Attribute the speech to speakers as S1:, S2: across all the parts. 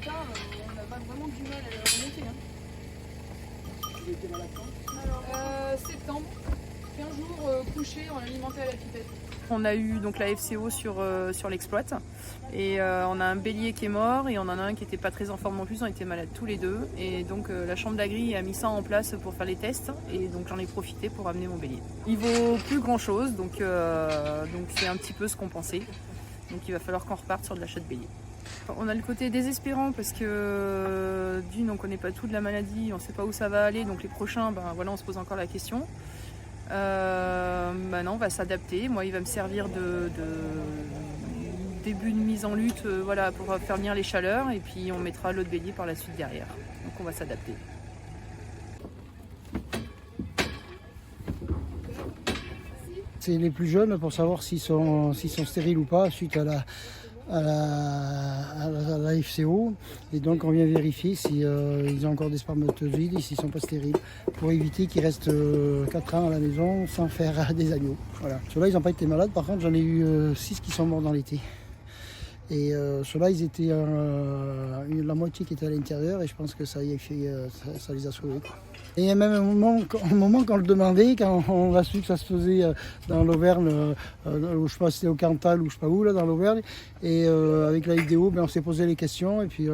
S1: tard, on a pas vraiment du mal à le remonter. Hein.
S2: Il était malade quand?
S1: Alors, septembre, 15 jours couché, on l'alimentait à la pipette.
S3: On a eu donc la FCO sur l'exploit et on a un bélier qui est mort et on en a un qui était pas très en forme en plus, on était malades tous les deux et donc la chambre d'agri a mis ça en place pour faire les tests et donc j'en ai profité pour amener mon bélier. Il vaut plus grand chose donc c'est un petit peu ce qu'on pensait, donc il va falloir qu'on reparte sur de l'achat de bélier. On a le côté désespérant parce que d'une on connaît pas tout de la maladie, on sait pas où ça va aller, donc les prochains on se pose encore la question. Maintenant on va s'adapter, moi il va me servir de début de mise en lutte pour faire venir les chaleurs et puis on mettra l'autre bélier par la suite derrière, donc on va s'adapter.
S2: C'est les plus jeunes pour savoir s'ils sont stériles ou pas suite à la FCO, et donc on vient vérifier s'ils ont encore des spermatozoïdes et s'ils ne sont pas stériles pour éviter qu'ils restent 4 ans à la maison sans faire des agneaux. Voilà. Ceux-là ils n'ont pas été malades, par contre j'en ai eu 6 qui sont morts dans l'été. Et ceux-là, ils étaient la moitié qui était à l'intérieur et je pense que ça les a sauvés. Quoi. Et il y a même un moment quand on le demandait, quand on a su que ça se faisait dans l'Auvergne, je sais pas si c'était au Cantal ou je sais pas où, là, dans l'Auvergne, et avec la vidéo, on s'est posé les questions et puis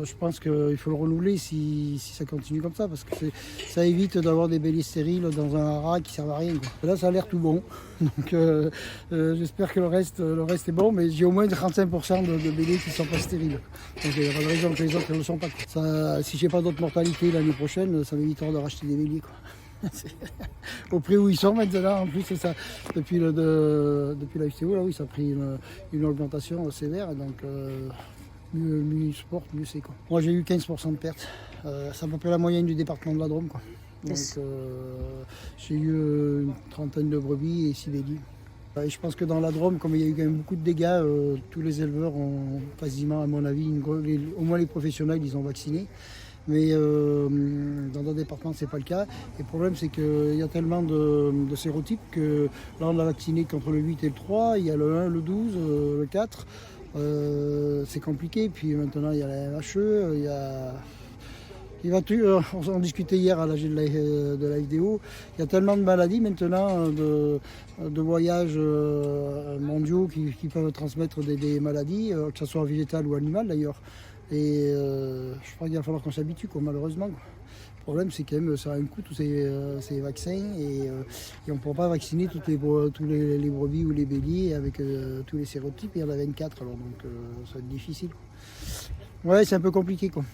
S2: je pense qu'il faut le renouveler si ça continue comme ça, parce que ça évite d'avoir des béliers stériles dans un haras qui ne servent à rien. Quoi. Là, ça a l'air tout bon, donc j'espère que le reste est bon, mais j'ai au moins 35% de béliers qui ne sont pas stériles. Donc il n'y a pas de raison que les autres ne le sont pas. Ça, si j'ai pas d'autres mortalités l'année prochaine, ça m'évitera de racheter des béliers. Quoi. Au prix où ils sont maintenant, en plus, c'est ça. Depuis la FCO, là, oui, ça a pris une augmentation sévère, donc mieux ils se portent, mieux c'est. Quoi. Moi, j'ai eu 15% de pertes. C'est à peu près la moyenne du département de la Drôme. Quoi. Donc, j'ai eu une trentaine de brebis et 6 béliers. Et je pense que dans la Drôme, comme il y a eu quand même beaucoup de dégâts, tous les éleveurs ont quasiment, à mon avis, au moins les professionnels, ils ont vacciné. Mais dans d'autres départements, ce n'est pas le cas. Et le problème, c'est qu'il y a tellement de sérotypes que là, on a vacciné contre le 8 et le 3, il y a le 1, le 12, le 4. C'est compliqué. Puis maintenant, il y a la MHE, on discutait hier à l'AG de la FDO, il y a tellement de maladies maintenant, de voyages mondiaux qui peuvent transmettre des maladies, que ce soit végétal ou animal d'ailleurs. Et je crois qu'il va falloir qu'on s'habitue, malheureusement. Le problème, c'est quand même ça a un coût, tous ces vaccins, et on ne pourra pas vacciner tous les brebis ou les béliers avec tous les sérotypes. Il y en a 24, alors donc ça va être difficile. Quoi. Ouais, c'est un peu compliqué. Quoi.